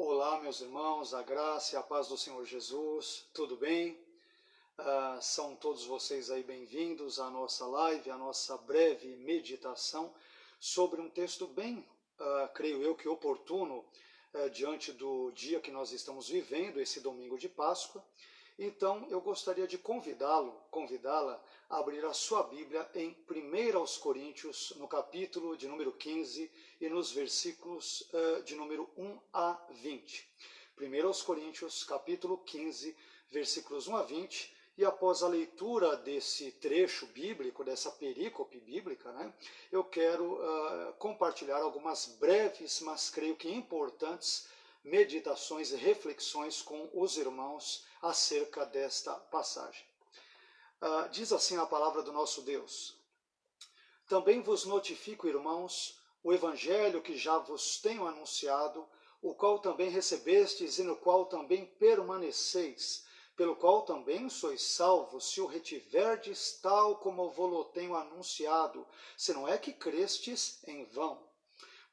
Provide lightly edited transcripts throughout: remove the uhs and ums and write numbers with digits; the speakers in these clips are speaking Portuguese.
Olá, meus irmãos, a graça e a paz do Senhor Jesus, tudo bem? São todos vocês aí bem-vindos à nossa live, à nossa breve meditação sobre um texto bem, creio eu que oportuno, diante do dia que nós estamos vivendo, esse domingo de Páscoa. Então, eu gostaria de convidá-la a abrir a sua Bíblia em 1 aos Coríntios, no capítulo de número 15 e nos versículos de número 1 a 20. 1 aos Coríntios, capítulo 15, versículos 1 a 20, e após a leitura desse trecho bíblico, dessa perícope bíblica, eu quero compartilhar algumas breves, mas creio que importantes, meditações e reflexões com os irmãos acerca desta passagem. Diz assim a palavra do nosso Deus: Também vos notifico, irmãos, o evangelho que já vos tenho anunciado, o qual também recebestes e no qual também permaneceis, pelo qual também sois salvos, se o retiverdes tal como vos tenho anunciado, se não é que crestes em vão.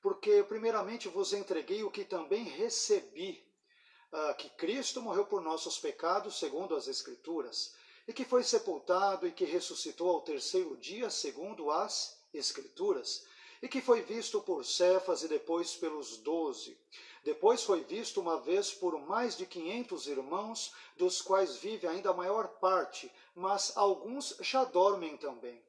Porque primeiramente vos entreguei o que também recebi, que Cristo morreu por nossos pecados, segundo as Escrituras, e que foi sepultado e que ressuscitou ao terceiro dia, segundo as Escrituras, e que foi visto por Cefas e depois pelos 12. Depois foi visto uma vez por mais de 500 irmãos, dos quais vive ainda a maior parte, mas alguns já dormem também.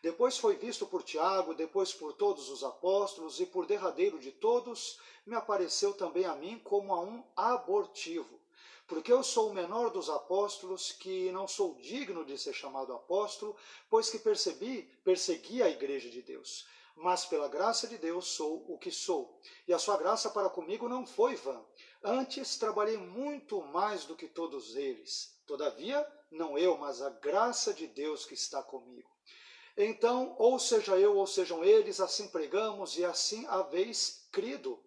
Depois foi visto por Tiago, depois por todos os apóstolos, e por derradeiro de todos, me apareceu também a mim como a um abortivo. Porque eu sou o menor dos apóstolos, que não sou digno de ser chamado apóstolo, pois que persegui a igreja de Deus. Mas pela graça de Deus sou o que sou. E a sua graça para comigo não foi vã. Antes trabalhei muito mais do que todos eles. Todavia, não eu, mas a graça de Deus que está comigo. Então, ou seja eu, ou sejam eles, assim pregamos e assim haveis crido.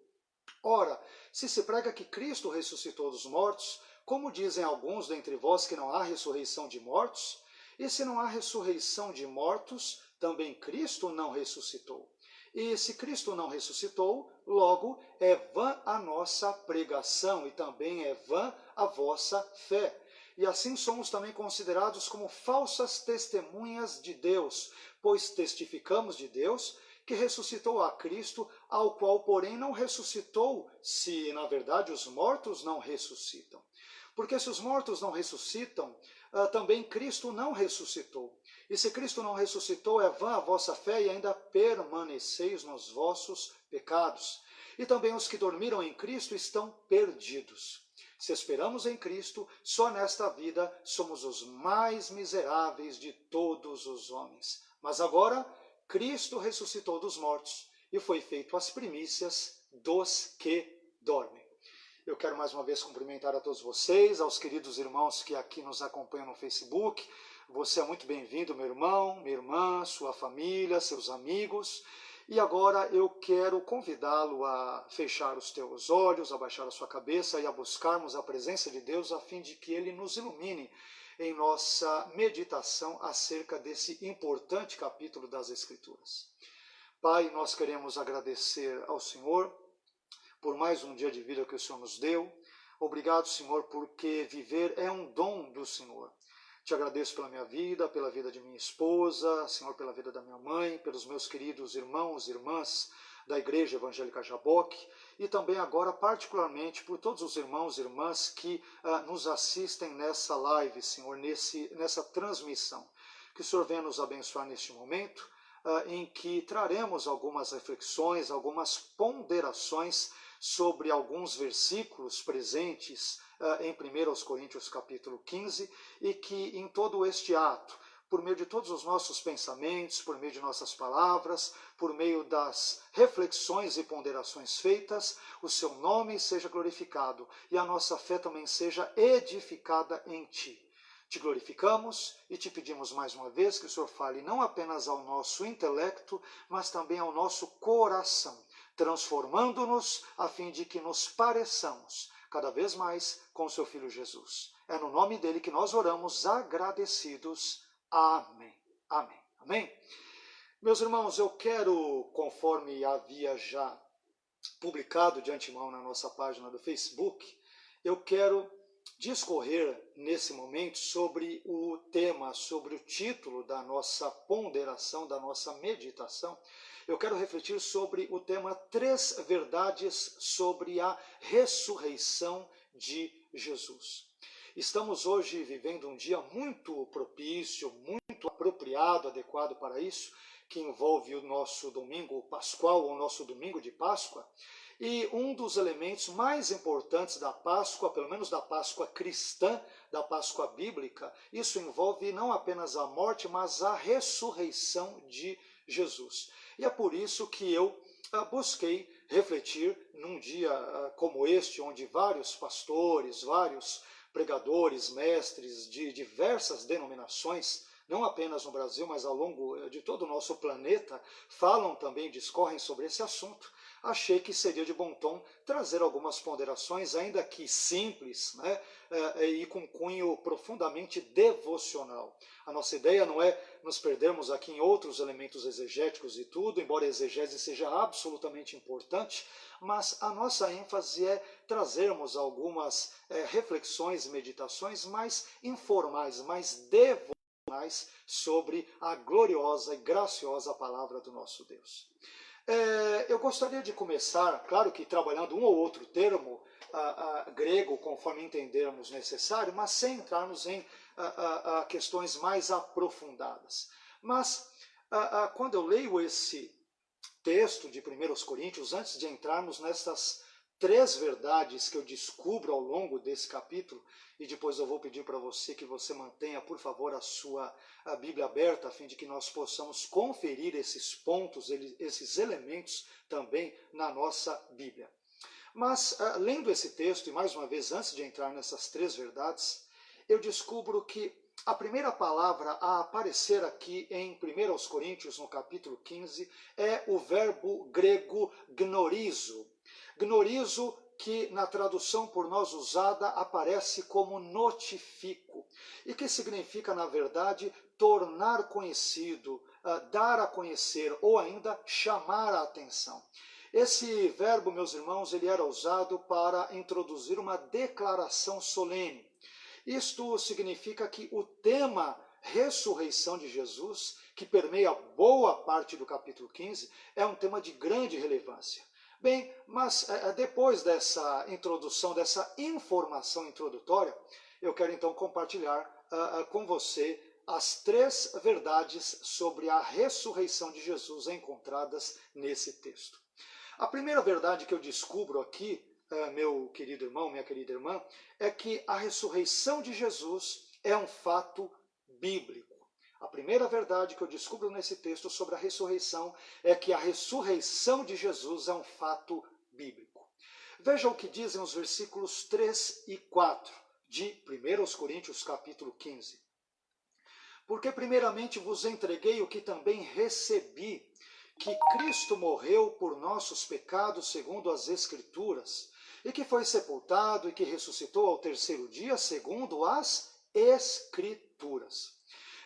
Ora, se prega que Cristo ressuscitou dos mortos, como dizem alguns dentre vós que não há ressurreição de mortos? E se não há ressurreição de mortos, também Cristo não ressuscitou. E se Cristo não ressuscitou, logo é vã a nossa pregação e também é vã a vossa fé. E assim somos também considerados como falsas testemunhas de Deus, pois testificamos de Deus que ressuscitou a Cristo, ao qual, porém, não ressuscitou, se, na verdade, os mortos não ressuscitam. Porque se os mortos não ressuscitam, também Cristo não ressuscitou. E se Cristo não ressuscitou, é vã a vossa fé e ainda permaneceis nos vossos pecados. E também os que dormiram em Cristo estão perdidos. Se esperamos em Cristo, só nesta vida somos os mais miseráveis de todos os homens. Mas agora, Cristo ressuscitou dos mortos e foi feito as primícias dos que dormem. Eu quero mais uma vez cumprimentar a todos vocês, aos queridos irmãos que aqui nos acompanham no Facebook. Você é muito bem-vindo, meu irmão, minha irmã, sua família, seus amigos. E agora eu quero convidá-lo a fechar os teus olhos, a baixar a sua cabeça e a buscarmos a presença de Deus a fim de que Ele nos ilumine em nossa meditação acerca desse importante capítulo das Escrituras. Pai, nós queremos agradecer ao Senhor por mais um dia de vida que o Senhor nos deu. Obrigado, Senhor, porque viver é um dom do Senhor. Te agradeço pela minha vida, pela vida de minha esposa, Senhor, pela vida da minha mãe, pelos meus queridos irmãos e irmãs da Igreja Evangélica Jaboque e também agora particularmente por todos os irmãos e irmãs que nos assistem nessa live, Senhor, nessa transmissão. Que o Senhor venha nos abençoar neste momento em que traremos algumas reflexões, algumas ponderações sobre alguns versículos presentes em 1 aos Coríntios capítulo 15, e que em todo este ato, por meio de todos os nossos pensamentos, por meio de nossas palavras, por meio das reflexões e ponderações feitas, o seu nome seja glorificado e a nossa fé também seja edificada em Ti. Te glorificamos e te pedimos mais uma vez que o Senhor fale não apenas ao nosso intelecto, mas também ao nosso coração, transformando-nos a fim de que nos pareçamos cada vez mais com o seu Filho Jesus. É no nome dele que nós oramos agradecidos. Amém. Amém. Amém. Meus irmãos, eu quero, conforme havia já publicado de antemão na nossa página do Facebook, eu quero discorrer nesse momento sobre o tema, sobre o título da nossa ponderação, da nossa meditação. Eu quero refletir sobre o tema 3 verdades sobre a ressurreição de Jesus. Estamos hoje vivendo um dia muito propício, muito apropriado, adequado para isso, que envolve o nosso domingo pascual, ou o nosso domingo de Páscoa. E um dos elementos mais importantes da Páscoa, pelo menos da Páscoa cristã, da Páscoa bíblica, isso envolve não apenas a morte, mas a ressurreição de Jesus. E é por isso que eu busquei refletir num dia como este, onde vários pastores, vários pregadores, mestres de diversas denominações, não apenas no Brasil, mas ao longo de todo o nosso planeta, falam também, discorrem sobre esse assunto. Achei que seria de bom tom trazer algumas ponderações, ainda que simples, né, e com cunho profundamente devocional. A nossa ideia não é nos perdermos aqui em outros elementos exegéticos e tudo, embora a exegese seja absolutamente importante, mas a nossa ênfase é trazermos algumas reflexões e meditações mais informais, mais devocionais sobre a gloriosa e graciosa palavra do nosso Deus. Eu gostaria de começar, claro que trabalhando um ou outro termo grego, conforme entendermos necessário, mas sem entrarmos em questões mais aprofundadas. Mas quando eu leio esse texto de 1 Coríntios, antes de entrarmos nessas 3 verdades que eu descubro ao longo desse capítulo, e depois eu vou pedir para você que você mantenha, por favor, a Bíblia aberta, a fim de que nós possamos conferir esses pontos, esses elementos também na nossa Bíblia. Mas, lendo esse texto, e mais uma vez, antes de entrar nessas 3 verdades, eu descubro que a primeira palavra a aparecer aqui em 1 Coríntios, no capítulo 15, é o verbo grego gnorizo. Gnorizo, que na tradução por nós usada aparece como notifico, e que significa, na verdade, tornar conhecido, dar a conhecer ou ainda chamar a atenção. Esse verbo, meus irmãos, ele era usado para introduzir uma declaração solene. Isto significa que o tema ressurreição de Jesus, que permeia boa parte do capítulo 15, é um tema de grande relevância. Bem, mas depois dessa introdução, dessa informação introdutória, eu quero então compartilhar com você as 3 verdades sobre a ressurreição de Jesus encontradas nesse texto. A primeira verdade que eu descubro aqui, meu querido irmão, minha querida irmã, é que a ressurreição de Jesus é um fato bíblico. A primeira verdade que eu descubro nesse texto sobre a ressurreição é que a ressurreição de Jesus é um fato bíblico. Veja o que dizem os versículos 3 e 4 de 1 Coríntios capítulo 15. Porque primeiramente vos entreguei o que também recebi, que Cristo morreu por nossos pecados segundo as Escrituras, e que foi sepultado e que ressuscitou ao 3º dia segundo as Escrituras.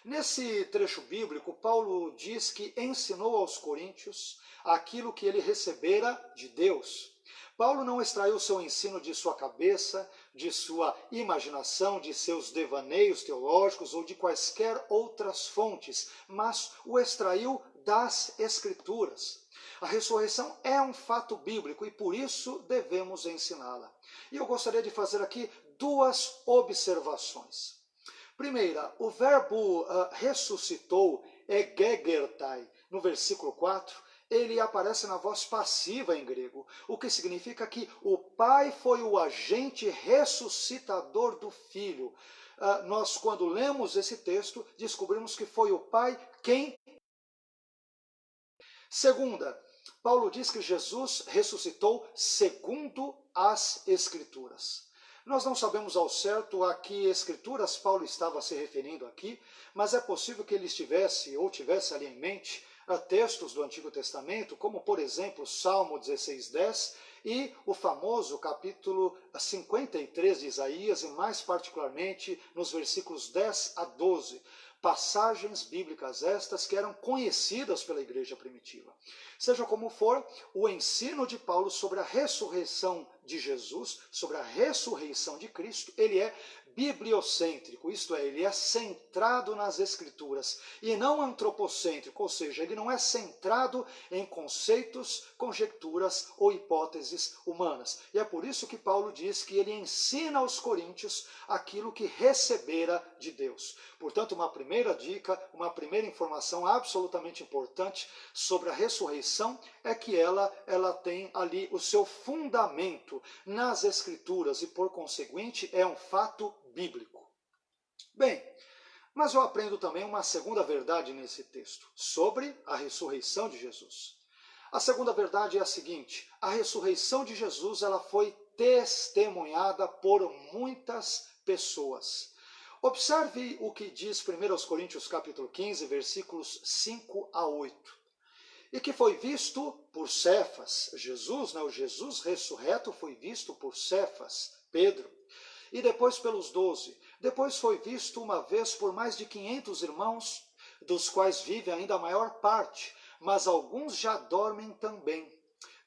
Nesse trecho bíblico, Paulo diz que ensinou aos coríntios aquilo que ele recebera de Deus. Paulo não extraiu seu ensino de sua cabeça, de sua imaginação, de seus devaneios teológicos ou de quaisquer outras fontes, mas o extraiu das Escrituras. A ressurreição é um fato bíblico e por isso devemos ensiná-la. E eu gostaria de fazer aqui 2 observações. Primeira, o verbo ressuscitou é gegertai. No versículo 4, ele aparece na voz passiva em grego, o que significa que o Pai foi o agente ressuscitador do Filho. Nós, quando lemos esse texto, descobrimos que foi o Pai quem... Segunda, Paulo diz que Jesus ressuscitou segundo as Escrituras. Nós não sabemos ao certo a que escrituras Paulo estava se referindo aqui, mas é possível que ele estivesse ou tivesse ali em mente textos do Antigo Testamento, como por exemplo Salmo 16:10 e o famoso capítulo 53 de Isaías, e mais particularmente nos versículos 10 a 12. Passagens bíblicas estas que eram conhecidas pela igreja primitiva. Seja como for, o ensino de Paulo sobre a ressurreição de Jesus, sobre a ressurreição de Cristo, ele é bibliocêntrico, isto é, ele é centrado nas Escrituras e não antropocêntrico, ou seja, ele não é centrado em conceitos, conjecturas ou hipóteses humanas. E é por isso que Paulo diz que ele ensina aos coríntios aquilo que recebera de Deus. Portanto, uma primeira dica, uma primeira informação absolutamente importante sobre a ressurreição é que ela tem ali o seu fundamento nas Escrituras e, por conseguinte, é um fato bíblico. Bem, mas eu aprendo também uma segunda verdade nesse texto, sobre a ressurreição de Jesus. A segunda verdade é a seguinte: a ressurreição de Jesus ela foi testemunhada por muitas pessoas. Observe o que diz 1 Coríntios capítulo 15, versículos 5 a 8. E que foi visto por Cefas, Jesus, o Jesus ressurreto foi visto por Cefas, Pedro, e depois pelos 12. Depois foi visto uma vez por mais de 500 irmãos, dos quais vive ainda a maior parte, mas alguns já dormem também.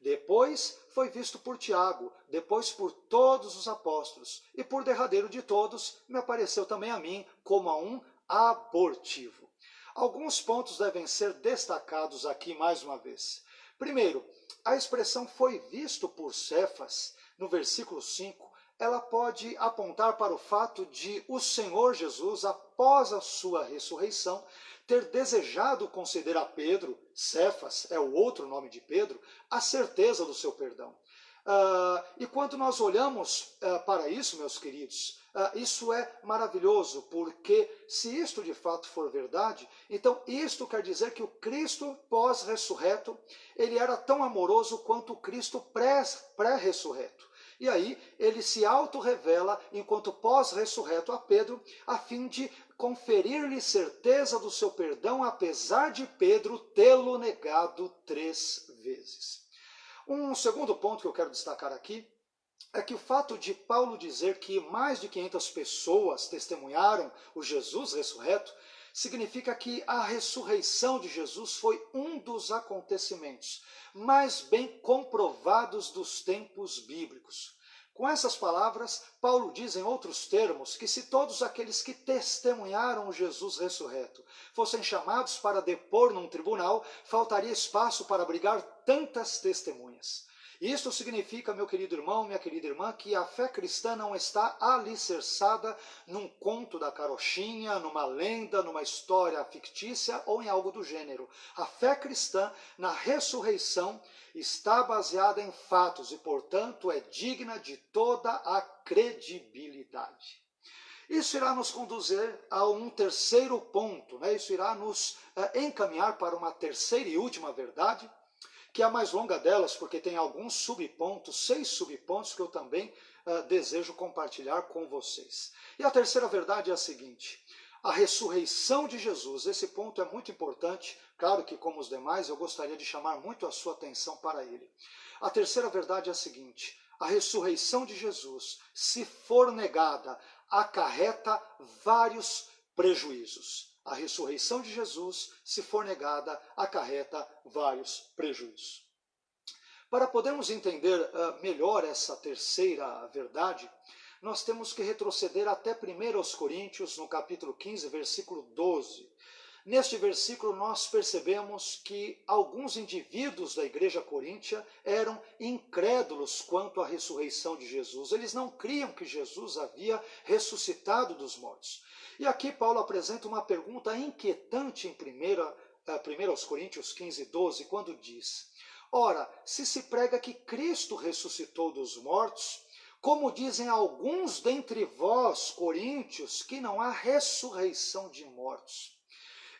Depois foi visto por Tiago, depois por todos os apóstolos, e por derradeiro de todos me apareceu também a mim como a um abortivo. Alguns pontos devem ser destacados aqui mais uma vez. Primeiro, a expressão foi visto por Cefas, no versículo 5, ela pode apontar para o fato de o Senhor Jesus, após a sua ressurreição, ter desejado conceder a Pedro, Cefas é o outro nome de Pedro, a certeza do seu perdão. E quando nós olhamos para isso, meus queridos, isso é maravilhoso, porque se isto de fato for verdade, então isto quer dizer que o Cristo pós-ressurreto, ele era tão amoroso quanto o Cristo pré-ressurreto. E aí ele se auto-revela enquanto pós-ressurreto a Pedro, a fim de conferir-lhe certeza do seu perdão, apesar de Pedro tê-lo negado 3 vezes. Um segundo ponto que eu quero destacar aqui é que o fato de Paulo dizer que mais de 500 pessoas testemunharam o Jesus ressurreto, significa que a ressurreição de Jesus foi um dos acontecimentos mais bem comprovados dos tempos bíblicos. Com essas palavras, Paulo diz em outros termos que se todos aqueles que testemunharam o Jesus ressurreto fossem chamados para depor num tribunal, faltaria espaço para abrigar tantas testemunhas. Isto significa, meu querido irmão, minha querida irmã, que a fé cristã não está alicerçada num conto da carochinha, numa lenda, numa história fictícia ou em algo do gênero. A fé cristã na ressurreição está baseada em fatos e, portanto, é digna de toda a credibilidade. Isso irá nos conduzir a um terceiro ponto, Isso irá nos encaminhar para uma terceira e última verdade, que é a mais longa delas, porque tem alguns subpontos, 6 subpontos que eu também desejo compartilhar com vocês. E a terceira verdade é a seguinte: a ressurreição de Jesus. Esse ponto é muito importante, claro que como os demais eu gostaria de chamar muito a sua atenção para ele. A terceira verdade é a seguinte: a ressurreição de Jesus, se for negada, acarreta vários prejuízos. A ressurreição de Jesus, se for negada, acarreta vários prejuízos. Para podermos entender melhor essa terceira verdade, nós temos que retroceder até 1 Coríntios, no capítulo 15, versículo 12. Neste versículo nós percebemos que alguns indivíduos da igreja coríntia eram incrédulos quanto à ressurreição de Jesus. Eles não criam que Jesus havia ressuscitado dos mortos. E aqui Paulo apresenta uma pergunta inquietante em 1 Coríntios 15, 12, quando diz: ora, se se prega que Cristo ressuscitou dos mortos, como dizem alguns dentre vós, coríntios, que não há ressurreição de mortos.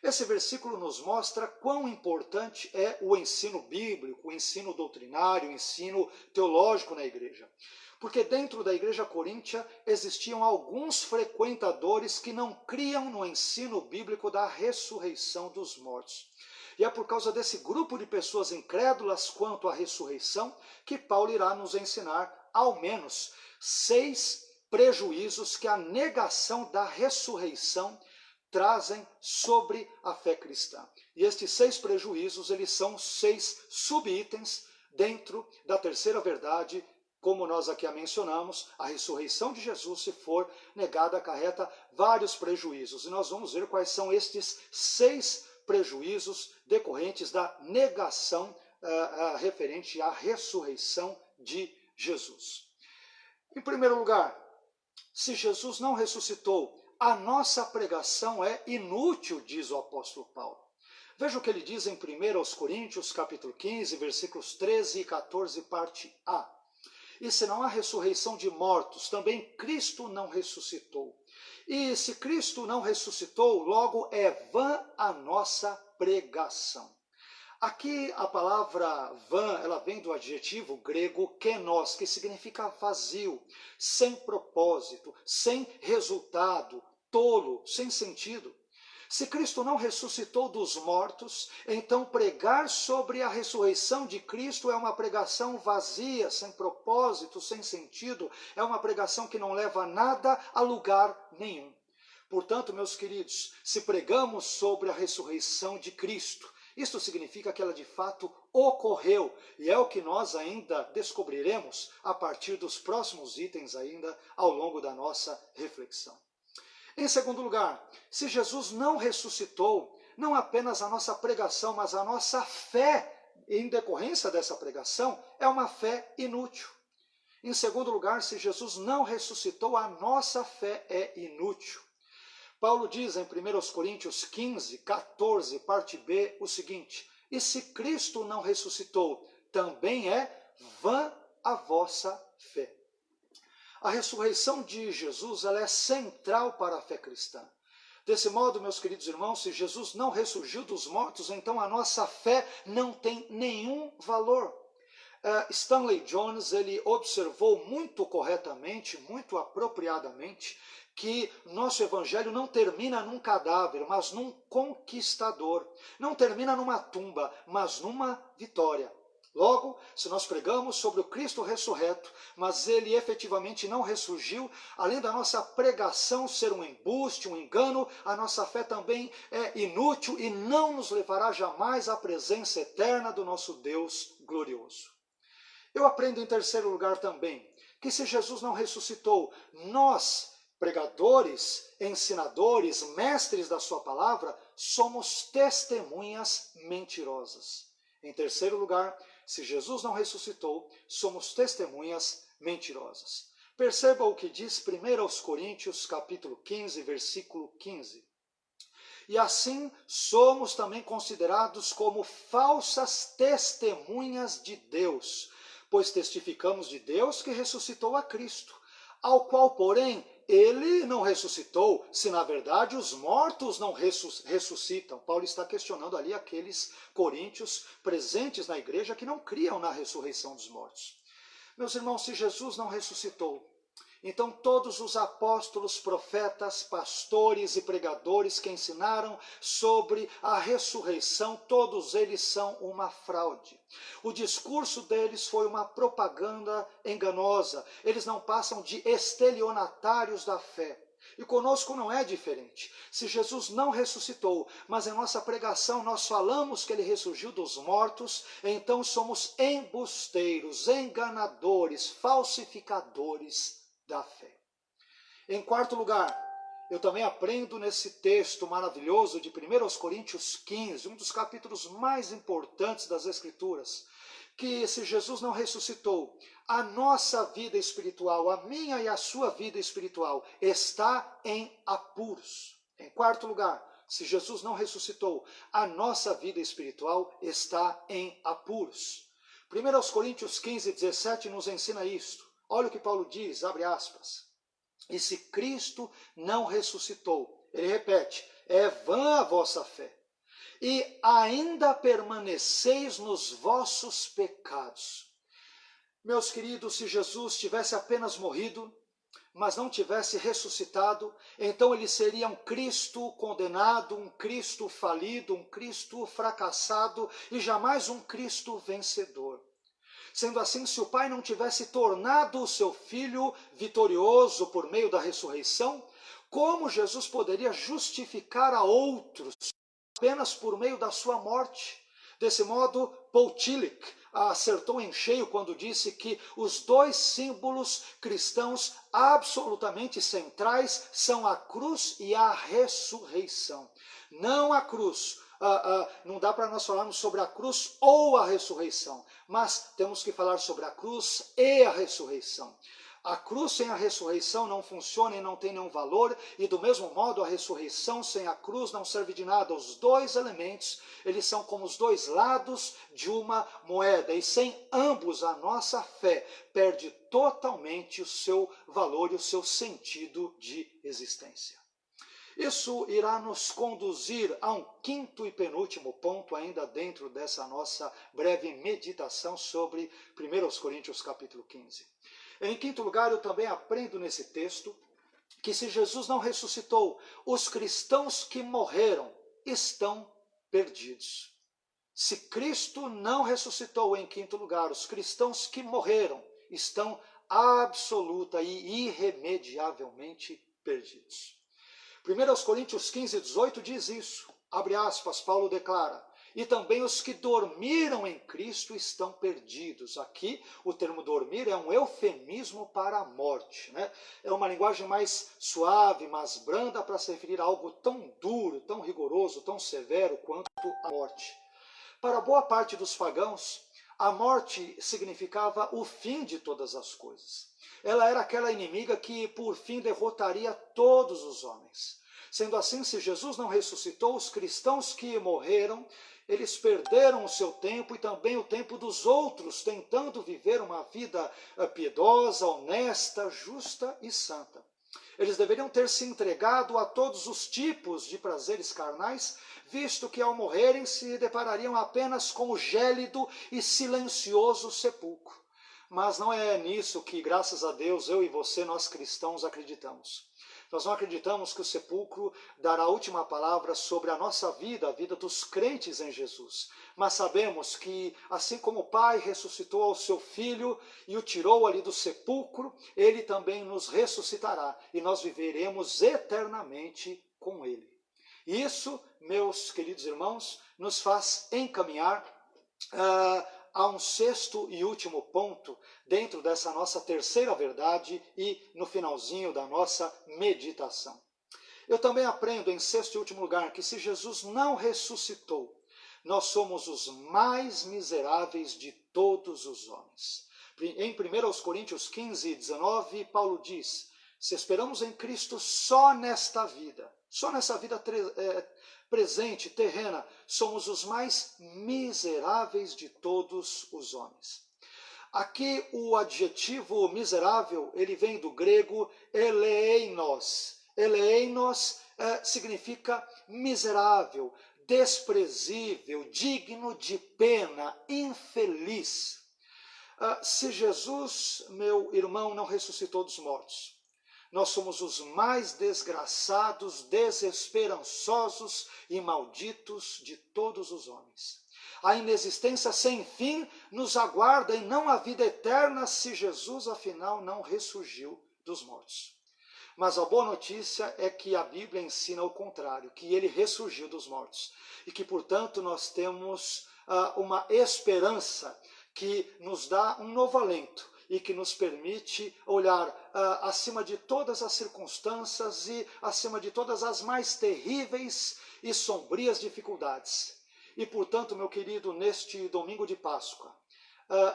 Esse versículo nos mostra quão importante é o ensino bíblico, o ensino doutrinário, o ensino teológico na igreja. Porque dentro da igreja coríntia existiam alguns frequentadores que não criam no ensino bíblico da ressurreição dos mortos. E é por causa desse grupo de pessoas incrédulas quanto à ressurreição que Paulo irá nos ensinar ao menos 6 prejuízos que a negação da ressurreição trazem sobre a fé cristã. E estes 6 prejuízos, eles são 6 subitens dentro da terceira verdade, como nós aqui a mencionamos. A ressurreição de Jesus, se for negada, acarreta vários prejuízos. E nós vamos ver quais são estes 6 prejuízos decorrentes da negação referente à ressurreição de Jesus. Em primeiro lugar, se Jesus não ressuscitou, a nossa pregação é inútil, diz o apóstolo Paulo. Veja o que ele diz em 1 Coríntios, capítulo 15, versículos 13 e 14, parte A. E se não há ressurreição de mortos, também Cristo não ressuscitou. E se Cristo não ressuscitou, logo é vã a nossa pregação. Aqui a palavra vã, ela vem do adjetivo grego kenos, que significa vazio, sem propósito, sem resultado, tolo, sem sentido. Se Cristo não ressuscitou dos mortos, então pregar sobre a ressurreição de Cristo é uma pregação vazia, sem propósito, sem sentido, é uma pregação que não leva nada a lugar nenhum. Portanto, meus queridos, se pregamos sobre a ressurreição de Cristo, isto significa que ela de fato ocorreu, e é o que nós ainda descobriremos a partir dos próximos itens ainda ao longo da nossa reflexão. Em segundo lugar, se Jesus não ressuscitou, não apenas a nossa pregação, mas a nossa fé, em decorrência dessa pregação, é uma fé inútil. Em segundo lugar, se Jesus não ressuscitou, a nossa fé é inútil. Paulo diz em 1 Coríntios 15, 14, parte B, o seguinte: e se Cristo não ressuscitou, também é vã a vossa fé. A ressurreição de Jesus, ela é central para a fé cristã. Desse modo, meus queridos irmãos, se Jesus não ressurgiu dos mortos, então a nossa fé não tem nenhum valor. Stanley Jones, ele observou muito corretamente, muito apropriadamente, que nosso evangelho não termina num cadáver, mas num conquistador. Não termina numa tumba, mas numa vitória. Logo, se nós pregamos sobre o Cristo ressurreto, mas ele efetivamente não ressurgiu, além da nossa pregação ser um embuste, um engano, a nossa fé também é inútil e não nos levará jamais à presença eterna do nosso Deus glorioso. Eu aprendo em terceiro lugar também que se Jesus não ressuscitou, nós, pregadores, ensinadores, mestres da sua palavra, somos testemunhas mentirosas. Em terceiro lugar, se Jesus não ressuscitou, somos testemunhas mentirosas. Perceba o que diz 1 Coríntios, capítulo 15, versículo 15. E assim somos também considerados como falsas testemunhas de Deus, pois testificamos de Deus que ressuscitou a Cristo, ao qual, porém, ele não ressuscitou, se na verdade os mortos não ressuscitam. Paulo está questionando ali aqueles coríntios presentes na igreja que não criam na ressurreição dos mortos. Meus irmãos, se Jesus não ressuscitou, então todos os apóstolos, profetas, pastores e pregadores que ensinaram sobre a ressurreição, todos eles são uma fraude. O discurso deles foi uma propaganda enganosa. Eles não passam de estelionatários da fé. E conosco não é diferente. Se Jesus não ressuscitou, mas em nossa pregação nós falamos que ele ressurgiu dos mortos, então somos embusteiros, enganadores, falsificadores da fé. Em quarto lugar, eu também aprendo nesse texto maravilhoso de 1 Coríntios 15, um dos capítulos mais importantes das Escrituras, que se Jesus não ressuscitou, a nossa vida espiritual, a minha e a sua vida espiritual, está em apuros. Em quarto lugar, se Jesus não ressuscitou, a nossa vida espiritual está em apuros. 1 Coríntios 15, 17 nos ensina isto. Olha o que Paulo diz, abre aspas. E se Cristo não ressuscitou, ele repete, é vã a vossa fé. E ainda permaneceis nos vossos pecados. Meus queridos, se Jesus tivesse apenas morrido, mas não tivesse ressuscitado, então ele seria um Cristo condenado, um Cristo falido, um Cristo fracassado e jamais um Cristo vencedor. Sendo assim, se o Pai não tivesse tornado o seu Filho vitorioso por meio da ressurreição, Como Jesus poderia justificar a outros apenas por meio da sua morte? Desse modo, Paul Tillich acertou em cheio quando disse que os dois símbolos cristãos absolutamente centrais são a cruz e a ressurreição. Não a cruz. Não dá para nós falarmos sobre a cruz ou a ressurreição, mas temos que falar sobre a cruz e a ressurreição. A cruz sem a ressurreição não funciona e não tem nenhum valor, e do mesmo modo a ressurreição sem a cruz não serve de nada. Os dois elementos, eles são como os dois lados de uma moeda, e sem ambos a nossa fé perde totalmente o seu valor e o seu sentido de existência. Isso irá nos conduzir a um quinto e penúltimo ponto, ainda dentro dessa nossa breve meditação sobre 1 Coríntios capítulo 15. Em quinto lugar, eu também aprendo nesse texto que se Jesus não ressuscitou, os cristãos que morreram estão perdidos. Se Cristo não ressuscitou, em quinto lugar, os cristãos que morreram estão absoluta e irremediavelmente perdidos. 1 Coríntios 15, 18 diz isso, abre aspas, Paulo declara: e também os que dormiram em Cristo estão perdidos. Aqui, o termo dormir é um eufemismo para a morte, né? É uma linguagem mais suave, mais branda para se referir a algo tão duro, tão rigoroso, tão severo quanto a morte. Para boa parte dos pagãos, a morte significava o fim de todas as coisas. Ela era aquela inimiga que, por fim, derrotaria todos os homens. Sendo assim, se Jesus não ressuscitou, os cristãos que morreram, eles perderam o seu tempo e também o tempo dos outros, tentando viver uma vida piedosa, honesta, justa e santa. Eles deveriam ter se entregado a todos os tipos de prazeres carnais, visto que ao morrerem se deparariam apenas com o gélido e silencioso sepulcro. Mas não é nisso que, graças a Deus, eu e você, nós cristãos, acreditamos. Nós não acreditamos que o sepulcro dará a última palavra sobre a nossa vida, a vida dos crentes em Jesus. Mas sabemos que, assim como o Pai ressuscitou ao seu Filho e o tirou ali do sepulcro, Ele também nos ressuscitará e nós viveremos eternamente com Ele. Isso, meus queridos irmãos, nos faz encaminhar a um sexto e último ponto dentro dessa nossa terceira verdade e no finalzinho da nossa meditação. Eu também aprendo em sexto e último lugar que se Jesus não ressuscitou, nós somos os mais miseráveis de todos os homens. Em 1 Coríntios 15, 19, Paulo diz: se esperamos em Cristo só nesta vida presente, terrena, somos os mais miseráveis de todos os homens. Aqui o adjetivo miserável, ele vem do grego eleinos. Eleinos significa miserável, desprezível, digno de pena, infeliz. Se Jesus, meu irmão, não ressuscitou dos mortos, nós somos os mais desgraçados, desesperançosos e malditos de todos os homens. A inexistência sem fim nos aguarda e não a vida eterna se Jesus, afinal, não ressurgiu dos mortos. Mas a boa notícia é que a Bíblia ensina o contrário, que ele ressurgiu dos mortos. E que, portanto, nós temos uma esperança que nos dá um novo alento e que nos permite olhar acima de todas as circunstâncias e acima de todas as mais terríveis e sombrias dificuldades. E, portanto, meu querido, neste domingo de Páscoa,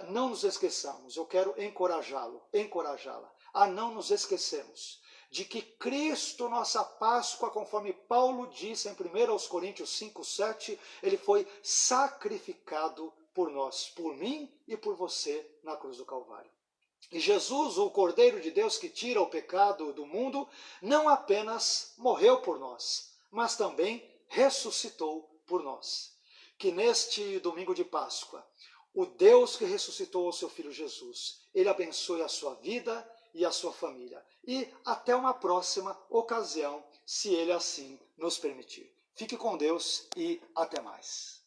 não nos esqueçamos, eu quero encorajá-la a não nos esquecermos de que Cristo, nossa Páscoa, conforme Paulo disse em 1 Coríntios 5, 7, ele foi sacrificado por nós, por mim e por você na cruz do Calvário. E Jesus, o Cordeiro de Deus que tira o pecado do mundo, não apenas morreu por nós, mas também ressuscitou por nós. Que neste domingo de Páscoa, o Deus que ressuscitou o seu Filho Jesus, ele abençoe a sua vida e a sua família. E até uma próxima ocasião, se ele assim nos permitir. Fique com Deus e até mais.